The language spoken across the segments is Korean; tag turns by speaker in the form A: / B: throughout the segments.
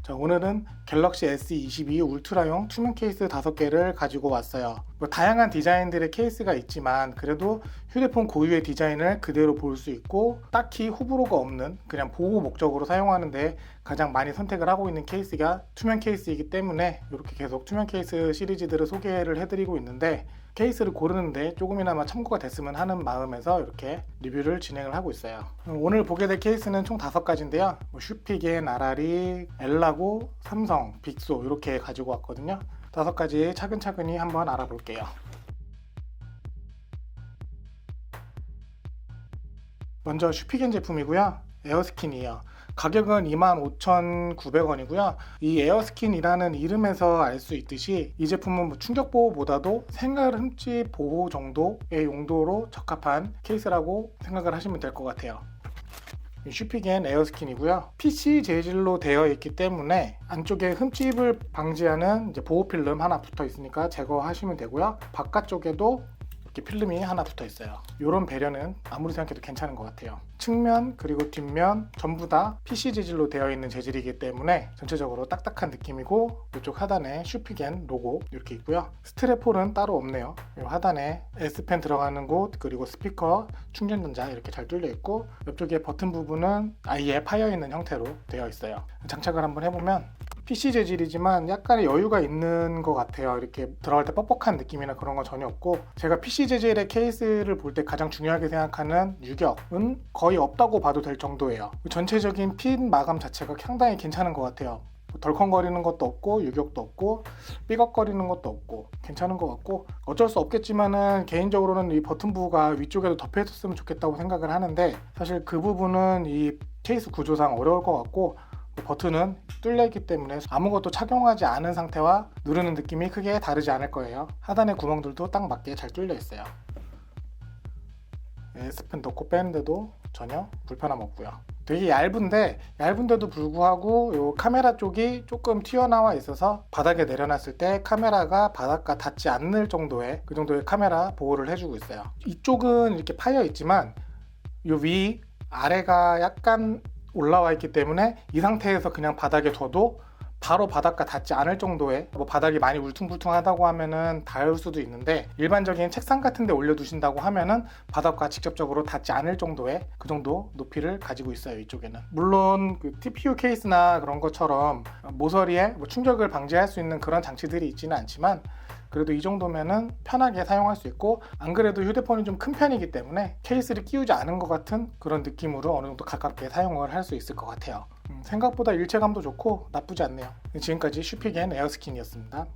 A: 자, 오늘은 갤럭시 S22 울트라용 투명 케이스 5개를 가지고 왔어요. 다양한 디자인들의 케이스가 있지만 그래도 휴대폰 고유의 디자인을 그대로 볼 수 있고 딱히 호불호가 없는 그냥 보호 목적으로 사용하는데 가장 많이 선택을 하고 있는 케이스가 투명 케이스이기 때문에 이렇게 계속 투명 케이스 시리즈들을 소개를 해드리고 있는데, 케이스를 고르는데 조금이나마 참고가 됐으면 하는 마음에서 이렇게 리뷰를 진행을 하고 있어요. 오늘 보게 될 케이스는 총 5가지인데요. 슈피겐, 아라리, 엘라고, 삼성, 빅소 이렇게 가지고 왔거든요. 5가지 차근차근히 한번 알아볼게요. 먼저 슈피겐 제품이고요. 에어스킨이에요. 가격은 25,900원이고요. 이 에어스킨이라는 이름에서 알 수 있듯이 이 제품은 충격 보호보다도 생활 흠집 보호 정도의 용도로 적합한 케이스라고 생각을 하시면 될 것 같아요. 슈피겐 에어스킨이고요. PC 재질로 되어 있기 때문에 안쪽에 흠집을 방지하는 보호 필름 하나 붙어 있으니까 제거하시면 되고요. 바깥쪽에도 이렇게 필름이 하나 붙어 있어요. 이런 배려는 아무리 생각해도 괜찮은 것 같아요. 측면 그리고 뒷면 전부 다 PC 재질로 되어 있는 재질이기 때문에 전체적으로 딱딱한 느낌이고, 이쪽 하단에 슈피겐 로고 이렇게 있고요. 스트랩홀은 따로 없네요. 이 하단에 S펜 들어가는 곳 그리고 스피커, 충전전자 이렇게 잘 뚫려 있고, 옆쪽에 버튼 부분은 아예 파여 있는 형태로 되어 있어요. 장착을 한번 해보면 PC 재질이지만 약간의 여유가 있는 것 같아요. 이렇게 들어갈 때 뻑뻑한 느낌이나 그런 건 전혀 없고, 제가 PC 재질의 케이스를 볼 때 가장 중요하게 생각하는 유격은 거의 없다고 봐도 될 정도예요. 전체적인 핀 마감 자체가 상당히 괜찮은 것 같아요. 덜컹거리는 것도 없고 유격도 없고 삐걱거리는 것도 없고 괜찮은 것 같고, 어쩔 수 없겠지만은 개인적으로는 이 버튼 부가 위쪽에도 덮여 있었으면 좋겠다고 생각을 하는데, 사실 그 부분은 이 케이스 구조상 어려울 것 같고, 버튼은 뚫려 있기 때문에 아무것도 착용하지 않은 상태와 누르는 느낌이 크게 다르지 않을 거예요. 하단의 구멍들도 딱 맞게 잘 뚫려 있어요. S펜 넣고 빼는데도 전혀 불편함 없고요. 되게 얇은데도 불구하고 이 카메라 쪽이 조금 튀어나와 있어서 바닥에 내려놨을 때 카메라가 바닥과 닿지 않을 정도의 그 정도의 카메라 보호를 해주고 있어요. 이쪽은 이렇게 파여 있지만 이 위 아래가 약간 올라와 있기 때문에 이 상태에서 그냥 바닥에 둬도 바로 바닥과 닿지 않을 정도의, 바닥이 많이 울퉁불퉁하다고 하면은 닿을 수도 있는데, 일반적인 책상 같은 데 올려두신다고 하면은 바닥과 직접적으로 닿지 않을 정도의 그 정도 높이를 가지고 있어요. 이쪽에는 물론 그 TPU 케이스나 그런 것처럼 모서리에 충격을 방지할 수 있는 그런 장치들이 있지는 않지만, 그래도 이 정도면은 편하게 사용할 수 있고, 안 그래도 휴대폰이 좀 큰 편이기 때문에 케이스를 끼우지 않은 것 같은 그런 느낌으로 어느 정도 가깝게 사용을 할 수 있을 것 같아요. 생각보다 일체감도 좋고 나쁘지 않네요. 지금까지 슈피겐 에어스킨이었습니다.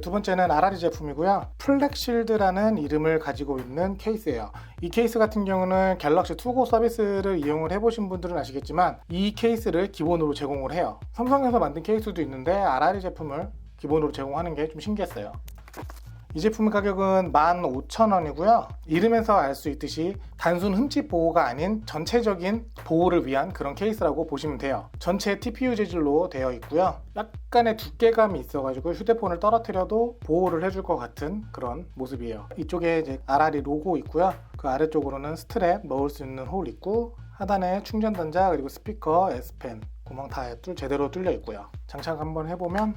A: 두 번째는 아라리 제품이고요. 플렉실드라는 이름을 가지고 있는 케이스예요. 이 케이스 같은 경우는 갤럭시 투고 서비스를 이용을 해보신 분들은 아시겠지만 이 케이스를 기본으로 제공을 해요. 삼성에서 만든 케이스도 있는데 아라리 제품을 기본으로 제공하는 게 좀 신기했어요. 이 제품의 가격은 15,000원이고요. 이름에서 알 수 있듯이 단순 흠집 보호가 아닌 전체적인 보호를 위한 그런 케이스라고 보시면 돼요. 전체 TPU 재질로 되어 있고요. 약간의 두께감이 있어가지고 휴대폰을 떨어뜨려도 보호를 해줄 것 같은 그런 모습이에요. 이쪽에 이제 아라리 로고 있고요. 그 아래쪽으로는 스트랩 넣을 수 있는 홀 있고, 하단에 충전단자 그리고 스피커, S펜 구멍 다 제대로 뚫려 있고요. 장착 한번 해보면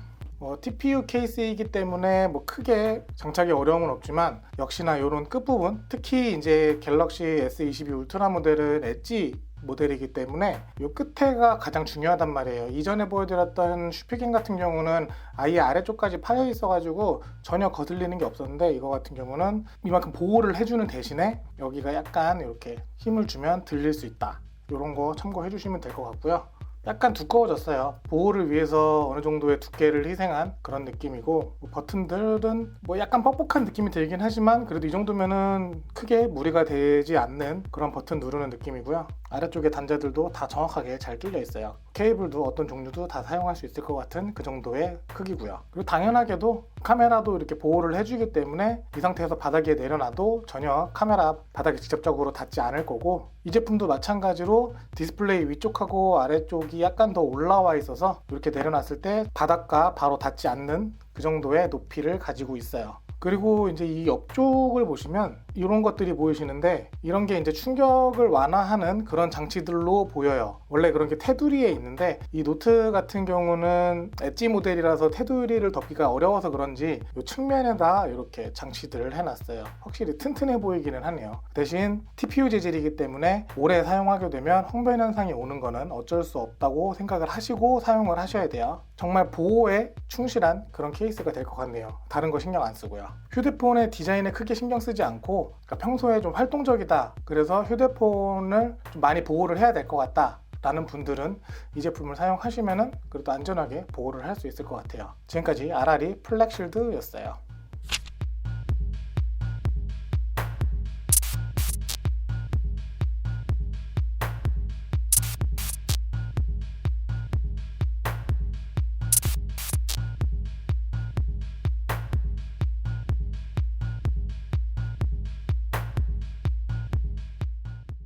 A: TPU 케이스이기 때문에 크게 장착에 어려움은 없지만, 역시나 이런 끝부분, 특히 이제 갤럭시 S22 울트라 모델은 엣지 모델이기 때문에 이 끝에가 가장 중요하단 말이에요. 이전에 보여드렸던 슈피겐 같은 경우는 아예 아래쪽까지 파여 있어가지고 전혀 거슬리는 게 없었는데, 이거 같은 경우는 이만큼 보호를 해주는 대신에 여기가 약간 이렇게 힘을 주면 들릴 수 있다. 이런 거 참고해 주시면 될 것 같고요. 약간 두꺼워졌어요. 보호를 위해서 어느 정도의 두께를 희생한 그런 느낌이고, 버튼들은 약간 뻑뻑한 느낌이 들긴 하지만 그래도 이 정도면은 크게 무리가 되지 않는 그런 버튼 누르는 느낌이고요. 아래쪽에 단자들도 다 정확하게 잘 뚫려 있어요. 케이블도 어떤 종류도 다 사용할 수 있을 것 같은 그 정도의 크기고요. 그리고 당연하게도 카메라도 이렇게 보호를 해주기 때문에 이 상태에서 바닥에 내려놔도 전혀 카메라 바닥에 직접적으로 닿지 않을 거고, 이 제품도 마찬가지로 디스플레이 위쪽하고 아래쪽이 약간 더 올라와 있어서 이렇게 내려놨을 때 바닥과 바로 닿지 않는 그 정도의 높이를 가지고 있어요. 그리고 이제 이 옆쪽을 보시면 이런 것들이 보이시는데, 이런 게 이제 충격을 완화하는 그런 장치들로 보여요. 원래 그런 게 테두리에 있는데, 이 노트 같은 경우는 엣지 모델이라서 테두리를 덮기가 어려워서 그런지 이 측면에다 이렇게 장치들을 해놨어요. 확실히 튼튼해 보이기는 하네요. 대신 TPU 재질이기 때문에 오래 사용하게 되면 홍변 현상이 오는 거는 어쩔 수 없다고 생각을 하시고 사용을 하셔야 돼요. 정말 보호에 충실한 그런 케이스가 될 것 같네요. 다른 거 신경 안 쓰고요. 휴대폰의 디자인에 크게 신경 쓰지 않고, 그러니까 평소에 좀 활동적이다, 그래서 휴대폰을 좀 많이 보호를 해야 될 것 같다 라는 분들은 이 제품을 사용하시면 그래도 안전하게 보호를 할 수 있을 것 같아요. 지금까지 아라리 플렉실드 였어요.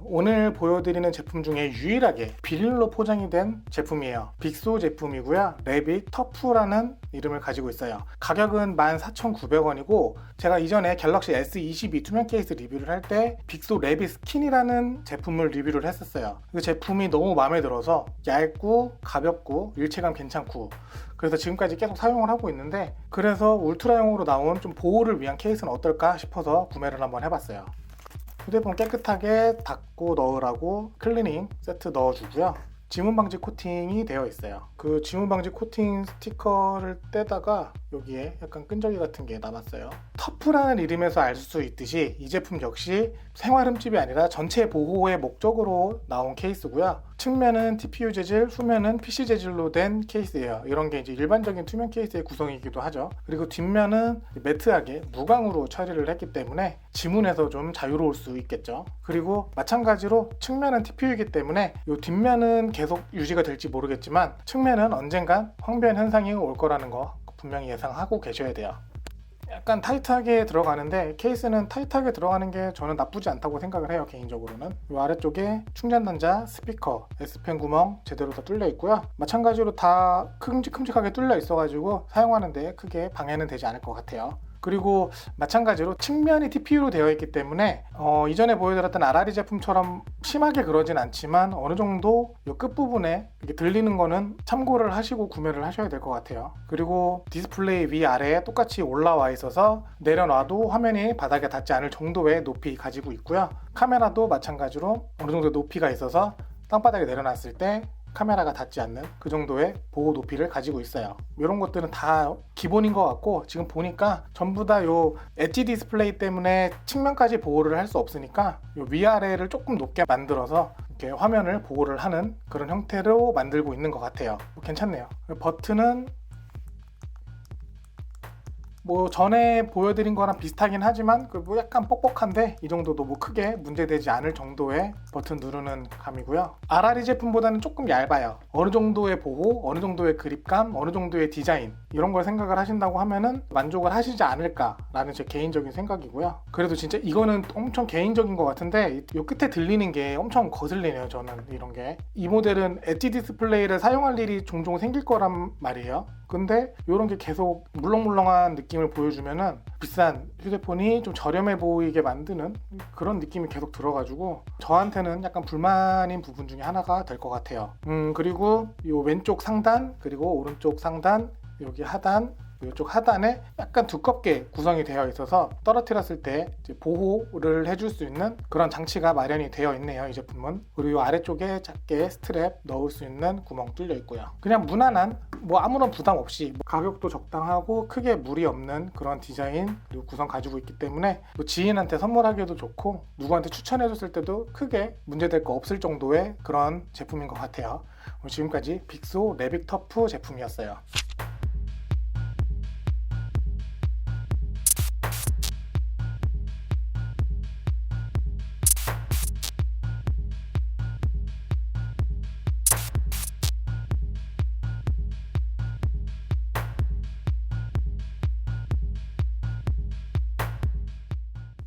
A: 오늘 보여드리는 제품 중에 유일하게 비닐로 포장이 된 제품이에요. 빅소 제품이고요. 레빗 터프라는 이름을 가지고 있어요. 가격은 14,900원이고 제가 이전에 갤럭시 S22 투명 케이스 리뷰를 할 때 빅소 레빗 스킨이라는 제품을 리뷰를 했었어요. 그 제품이 너무 마음에 들어서 얇고 가볍고 일체감 괜찮고, 그래서 지금까지 계속 사용을 하고 있는데, 그래서 울트라용으로 나온 좀 보호를 위한 케이스는 어떨까 싶어서 구매를 한번 해봤어요. 휴대폰 깨끗하게 닦고 넣으라고 클리닝 세트 넣어주고요. 지문 방지 코팅이 되어 있어요. 그 지문 방지 코팅 스티커를 떼다가 여기에 약간 끈적이 같은 게 남았어요. 터프라는 이름에서 알 수 있듯이 이 제품 역시 생활 흠집이 아니라 전체 보호의 목적으로 나온 케이스고요. 측면은 TPU 재질, 후면은 PC 재질로 된 케이스예요. 이런 게 이제 일반적인 투명 케이스의 구성이기도 하죠. 그리고 뒷면은 매트하게 무광으로 처리를 했기 때문에 지문에서 좀 자유로울 수 있겠죠. 그리고 마찬가지로 측면은 TPU이기 때문에 이 뒷면은 계속 유지가 될지 모르겠지만 측면은 언젠간 황변 현상이 올 거라는 거 분명히 예상하고 계셔야 돼요. 약간 타이트하게 들어가는데, 케이스는 타이트하게 들어가는 게 저는 나쁘지 않다고 생각을 해요. 개인적으로는 이 아래쪽에 충전 단자, 스피커, S펜 구멍 제대로 다 뚫려 있고요. 마찬가지로 다 큼직큼직하게 뚫려 있어가지고 사용하는데 크게 방해는 되지 않을 것 같아요. 그리고 마찬가지로 측면이 TPU로 되어 있기 때문에 이전에 보여드렸던 아라리 제품처럼 심하게 그러진 않지만 어느 정도 이 끝부분에 이렇게 들리는 거는 참고를 하시고 구매를 하셔야 될 것 같아요. 그리고 디스플레이 위아래에 똑같이 올라와 있어서 내려놔도 화면이 바닥에 닿지 않을 정도의 높이 가지고 있고요. 카메라도 마찬가지로 어느 정도 높이가 있어서 땅바닥에 내려놨을 때 카메라가 닿지 않는 그 정도의 보호 높이를 가지고 있어요. 이런 것들은 다 기본인 것 같고, 지금 보니까 전부 다 요 엣지 디스플레이 때문에 측면까지 보호를 할 수 없으니까 요 위아래를 조금 높게 만들어서 이렇게 화면을 보호를 하는 그런 형태로 만들고 있는 것 같아요. 괜찮네요. 버튼은 뭐 전에 보여드린 거랑 비슷하긴 하지만 뭐 약간 뻑뻑한데 이 정도도 뭐 크게 문제되지 않을 정도의 버튼 누르는 감이고요. 아라리 제품보다는 조금 얇아요. 어느 정도의 보호, 어느 정도의 그립감, 어느 정도의 디자인, 이런 걸 생각을 하신다고 하면은 만족을 하시지 않을까라는 제 개인적인 생각이고요. 그래도 진짜 이거는 엄청 개인적인 것 같은데 이 끝에 들리는 게 엄청 거슬리네요. 저는 이런 게. 이 모델은 엣지 디스플레이를 사용할 일이 종종 생길 거란 말이에요. 근데 이런 게 계속 물렁물렁한 느낌을 보여주면은 비싼 휴대폰이 좀 저렴해 보이게 만드는 그런 느낌이 계속 들어가지고 저한테는 약간 불만인 부분 중에 하나가 될 것 같아요. 그리고 이 왼쪽 상단, 그리고 오른쪽 상단, 여기 하단, 이쪽 하단에 약간 두껍게 구성이 되어 있어서 떨어뜨렸을 때 보호를 해줄 수 있는 그런 장치가 마련이 되어 있네요. 이 제품은. 그리고 아래쪽에 작게 스트랩 넣을 수 있는 구멍 뚫려 있고요. 그냥 무난한 뭐 아무런 부담 없이 가격도 적당하고 크게 무리 없는 그런 디자인 그리고 구성 가지고 있기 때문에 뭐 지인한테 선물하기도 좋고 누구한테 추천해줬을 때도 크게 문제될 거 없을 정도의 그런 제품인 것 같아요. 지금까지 빅소 레빗 터프 제품이었어요.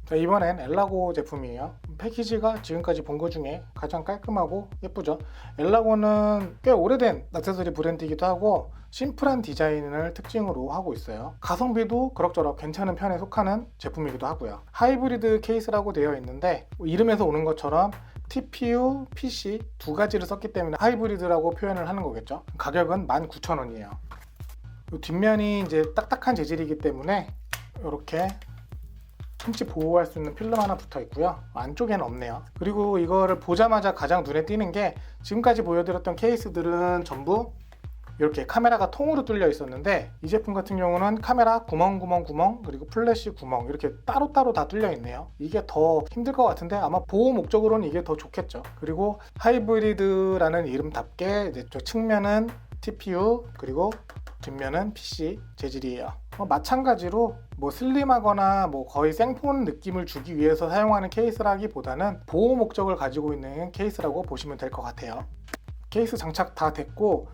A: 자, 이번엔 엘라고 제품이에요. 패키지가 지금까지 본 것 중에 가장 깔끔하고 예쁘죠. 엘라고는 꽤 오래된 액세서리 브랜드이기도 하고 심플한 디자인을 특징으로 하고 있어요. 가성비도 그럭저럭 괜찮은 편에 속하는 제품이기도 하고요. 하이브리드 케이스라고 되어 있는데 이름에서 오는 것처럼 TPU, PC 두 가지를 썼기 때문에 하이브리드라고 표현을 하는 거겠죠. 가격은 19,000원이에요. 뒷면이 이제 딱딱한 재질이기 때문에 이렇게 흠집 보호할 수 있는 필름 하나 붙어 있고요. 안쪽에는 없네요. 그리고 이거를 보자마자 가장 눈에 띄는 게 지금까지 보여드렸던 케이스들은 전부 이렇게 카메라가 통으로 뚫려 있었는데 이 제품 같은 경우는 카메라 구멍 그리고 플래시 구멍 이렇게 따로따로 다 뚫려 있네요. 이게 더 힘들 것 같은데 아마 보호 목적으로는 이게 더 좋겠죠. 그리고 하이브리드라는 이름답게 이제 저 측면은 TPU 그리고 뒷면은 PC 재질이에요. 마찬가지로 슬림하거나 거의 생폰 느낌을 주기 위해서 사용하는 케이스라기보다는 보호 목적을 가지고 있는 케이스라고 보시면 될 것 같아요. 케이스 장착 다 됐고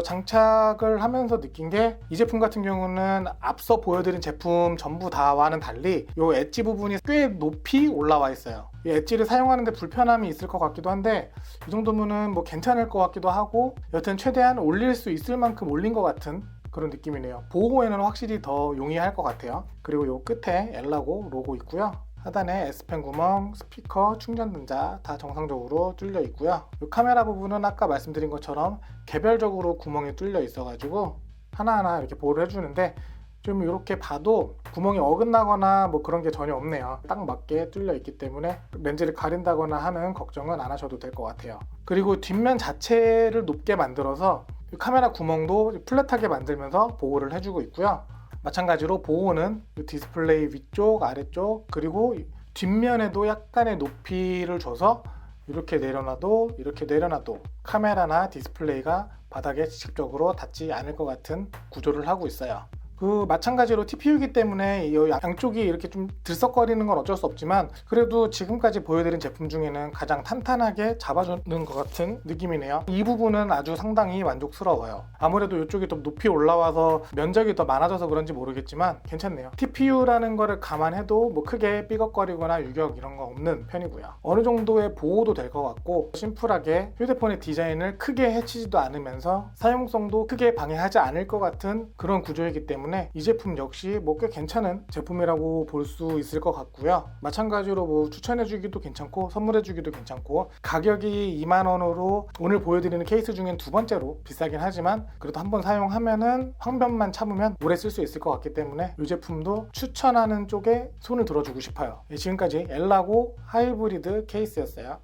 A: 장착을 하면서 느낀 게 이 제품 같은 경우는 앞서 보여드린 제품 전부 다와는 달리 이 엣지 부분이 꽤 높이 올라와 있어요. 이 엣지를 사용하는데 불편함이 있을 것 같기도 한데 이 정도면은 괜찮을 것 같기도 하고 여튼 최대한 올릴 수 있을 만큼 올린 것 같은 그런 느낌이네요. 보호에는 확실히 더 용이할 것 같아요. 그리고 이 끝에 엘라고 로고 있고요. 하단에 S펜 구멍, 스피커, 충전 등자 다 정상적으로 뚫려 있고요. 이 카메라 부분은 아까 말씀드린 것처럼 개별적으로 구멍이 뚫려 있어가지고 하나하나 이렇게 보호를 해주는데 좀 이렇게 봐도 구멍이 어긋나거나 그런 게 전혀 없네요. 딱 맞게 뚫려 있기 때문에 렌즈를 가린다거나 하는 걱정은 안 하셔도 될 것 같아요. 그리고 뒷면 자체를 높게 만들어서 카메라 구멍도 플랫하게 만들면서 보호를 해주고 있고요. 마찬가지로 보호는 디스플레이 위쪽, 아래쪽 그리고 뒷면에도 약간의 높이를 줘서 이렇게 내려놔도 이렇게 내려놔도 카메라나 디스플레이가 바닥에 직접적으로 닿지 않을 것 같은 구조를 하고 있어요. 마찬가지로 TPU이기 때문에 이 양쪽이 이렇게 좀 들썩거리는 건 어쩔 수 없지만 그래도 지금까지 보여드린 제품 중에는 가장 탄탄하게 잡아주는 것 같은 느낌이네요. 이 부분은 아주 상당히 만족스러워요. 아무래도 이쪽이 좀 높이 올라와서 면적이 더 많아져서 그런지 모르겠지만 괜찮네요. TPU라는 거를 감안해도 크게 삐걱거리거나 유격 이런 거 없는 편이고요. 어느 정도의 보호도 될 것 같고 심플하게 휴대폰의 디자인을 크게 해치지도 않으면서 사용성도 크게 방해하지 않을 것 같은 그런 구조이기 때문에 이 제품 역시 꽤 괜찮은 제품이라고 볼 수 있을 것 같고요. 마찬가지로 추천해주기도 괜찮고 선물해주기도 괜찮고 가격이 20,000원으로 오늘 보여드리는 케이스 중엔 두 번째로 비싸긴 하지만 그래도 한번 사용하면은 황변만 참으면 오래 쓸 수 있을 것 같기 때문에 이 제품도 추천하는 쪽에 손을 들어주고 싶어요. 지금까지 엘라고 하이브리드 케이스였어요.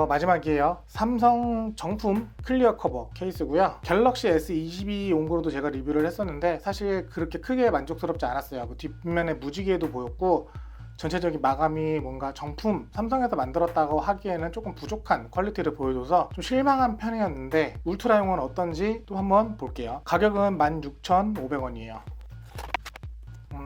A: 마지막이에요. 삼성 정품 클리어 커버 케이스고요. 갤럭시 S22 온거로도 제가 리뷰를 했었는데 사실 그렇게 크게 만족스럽지 않았어요. 뒷면에 무지개도 보였고 전체적인 마감이 뭔가 정품 삼성에서 만들었다고 하기에는 조금 부족한 퀄리티를 보여줘서 좀 실망한 편이었는데 울트라용은 어떤지 또 한번 볼게요. 가격은 16,500원이에요.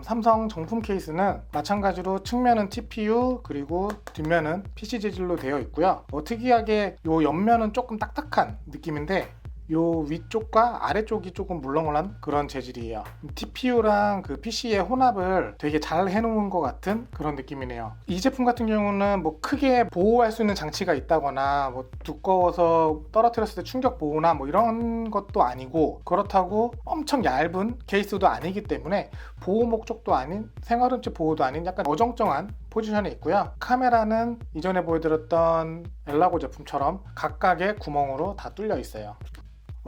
A: 삼성 정품 케이스는 마찬가지로 측면은 TPU 그리고 뒷면은 PC 재질로 되어 있고요. 특이하게 요 옆면은 조금 딱딱한 느낌인데 요 위쪽과 아래쪽이 조금 물렁물렁한 그런 재질이에요. TPU랑 PC의 혼합을 되게 잘 해놓은 것 같은 그런 느낌이네요. 이 제품 같은 경우는 크게 보호할 수 있는 장치가 있다거나 두꺼워서 떨어뜨렸을 때 충격 보호나 이런 것도 아니고 그렇다고 엄청 얇은 케이스도 아니기 때문에 보호 목적도 아닌 생활음치 보호도 아닌 약간 어정쩡한 포지션에 있고요. 카메라는 이전에 보여드렸던 엘라고 제품처럼 각각의 구멍으로 다 뚫려 있어요.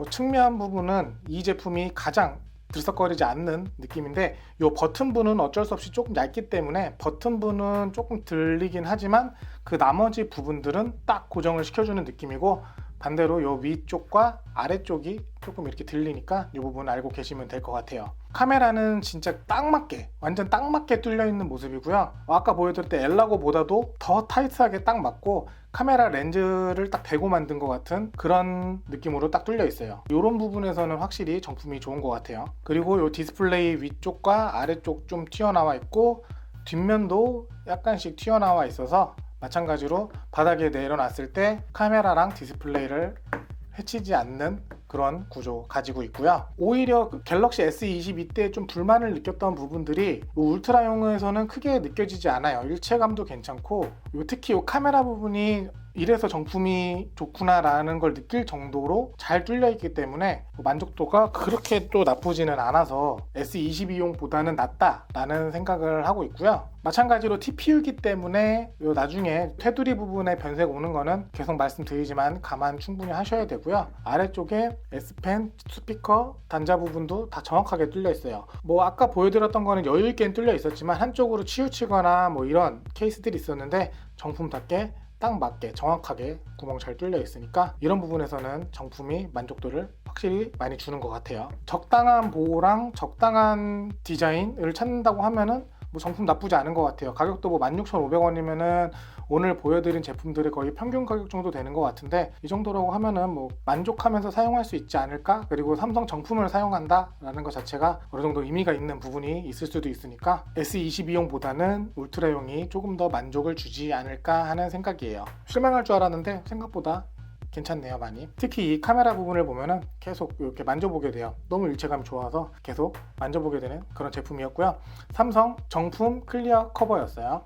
A: 측면 부분은 이 제품이 가장 들썩거리지 않는 느낌인데 이 버튼부는 어쩔 수 없이 조금 얇기 때문에 버튼부는 조금 들리긴 하지만 그 나머지 부분들은 딱 고정을 시켜주는 느낌이고 반대로 요 위쪽과 아래쪽이 조금 이렇게 들리니까 이 부분 알고 계시면 될 것 같아요. 카메라는 진짜 딱 맞게, 완전 딱 맞게 뚫려 있는 모습이고요. 아까 보여드릴 때 엘라고보다도 더 타이트하게 딱 맞고 카메라 렌즈를 딱 대고 만든 것 같은 그런 느낌으로 딱 뚫려 있어요. 이런 부분에서는 확실히 정품이 좋은 것 같아요. 그리고 이 디스플레이 위쪽과 아래쪽 좀 튀어나와 있고 뒷면도 약간씩 튀어나와 있어서 마찬가지로 바닥에 내려놨을 때 카메라랑 디스플레이를 해치지 않는 그런 구조 가지고 있고요. 오히려 갤럭시 S22 때 좀 불만을 느꼈던 부분들이 울트라용에서는 크게 느껴지지 않아요. 일체감도 괜찮고 특히 이 카메라 부분이 이래서 정품이 좋구나라는 걸 느낄 정도로 잘 뚫려 있기 때문에 만족도가 그렇게 또 나쁘지는 않아서 S22용보다는 낫다라는 생각을 하고 있고요. 마찬가지로 TPU이기 때문에 나중에 테두리 부분에 변색 오는 거는 계속 말씀드리지만 감안 충분히 하셔야 되고요. 아래쪽에 S펜, 스피커, 단자 부분도 다 정확하게 뚫려 있어요. 뭐 아까 보여드렸던 거는 여유 있게 뚫려 있었지만 한쪽으로 치우치거나 뭐 이런 케이스들이 있었는데 정품답게 딱 맞게 정확하게 구멍 잘 뚫려 있으니까 이런 부분에서는 정품이 만족도를 확실히 많이 주는 것 같아요. 적당한 보호랑 적당한 디자인을 찾는다고 하면은 뭐 정품 나쁘지 않은 것 같아요. 가격도 뭐 16,500원이면은 오늘 보여드린 제품들의 거의 평균 가격 정도 되는 것 같은데 이 정도라고 하면은 뭐 만족하면서 사용할 수 있지 않을까? 그리고 삼성 정품을 사용한다라는 것 자체가 어느 정도 의미가 있는 부분이 있을 수도 있으니까 S22용보다는 울트라용이 조금 더 만족을 주지 않을까 하는 생각이에요. 실망할 줄 알았는데 생각보다 괜찮네요. 많이. 특히 이 카메라 부분을 보면은 계속 이렇게 만져보게 돼요. 너무 일체감이 좋아서 계속 만져보게 되는 그런 제품이었고요. 삼성 정품 클리어 커버였어요.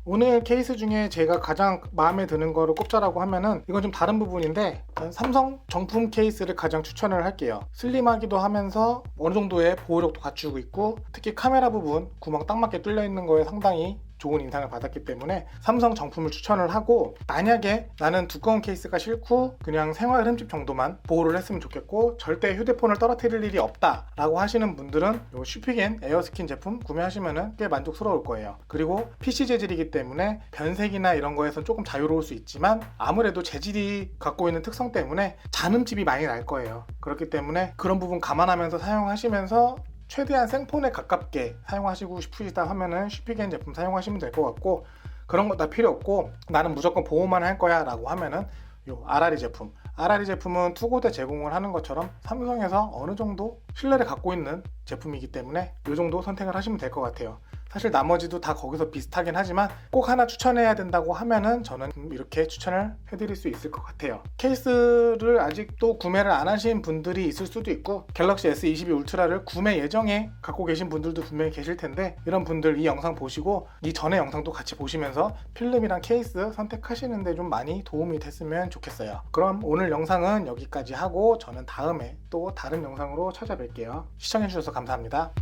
A: 오늘 케이스 중에 제가 가장 마음에 드는 거를 꼽자라고 하면은 이건 좀 다른 부분인데 삼성 정품 케이스를 가장 추천을 할게요. 슬림하기도 하면서 어느 정도의 보호력도 갖추고 있고 특히 카메라 부분 구멍 딱 맞게 뚫려 있는 거에 상당히 좋은 인상을 받았기 때문에 삼성 정품을 추천을 하고 만약에 나는 두꺼운 케이스가 싫고 그냥 생활 흠집 정도만 보호를 했으면 좋겠고 절대 휴대폰을 떨어뜨릴 일이 없다 라고 하시는 분들은 이 슈피겐 에어스킨 제품 구매하시면 꽤 만족스러울 거예요. 그리고 PC 재질이기 때문에 변색이나 이런 거에서 조금 자유로울 수 있지만 아무래도 재질이 갖고 있는 특성 때문에 잔흠집이 많이 날 거예요. 그렇기 때문에 그런 부분 감안하면서 사용하시면서 최대한 생폰에 가깝게 사용하시고 싶으시다 하면은 슈피겐 제품 사용하시면 될 것 같고 그런 거 다 필요 없고 나는 무조건 보호만 할 거야 라고 하면은 요 아라리 제품 아라리 제품은 투고대 제공을 하는 것처럼 삼성에서 어느 정도 신뢰를 갖고 있는 제품이기 때문에 이 정도 선택을 하시면 될 것 같아요. 사실 나머지도 다 거기서 비슷하긴 하지만 꼭 하나 추천해야 된다고 하면은 저는 이렇게 추천을 해드릴 수 있을 것 같아요. 케이스를 아직도 구매를 안 하신 분들이 있을 수도 있고 갤럭시 S22 울트라를 구매 예정에 갖고 계신 분들도 분명히 계실 텐데 이런 분들 이 영상 보시고 이 전에 영상도 같이 보시면서 필름이랑 케이스 선택하시는데 좀 많이 도움이 됐으면 좋겠어요. 그럼 오늘 영상은 여기까지 하고 저는 다음에 또 다른 영상으로 찾아뵐게요. 시청해주셔서 감사합니다.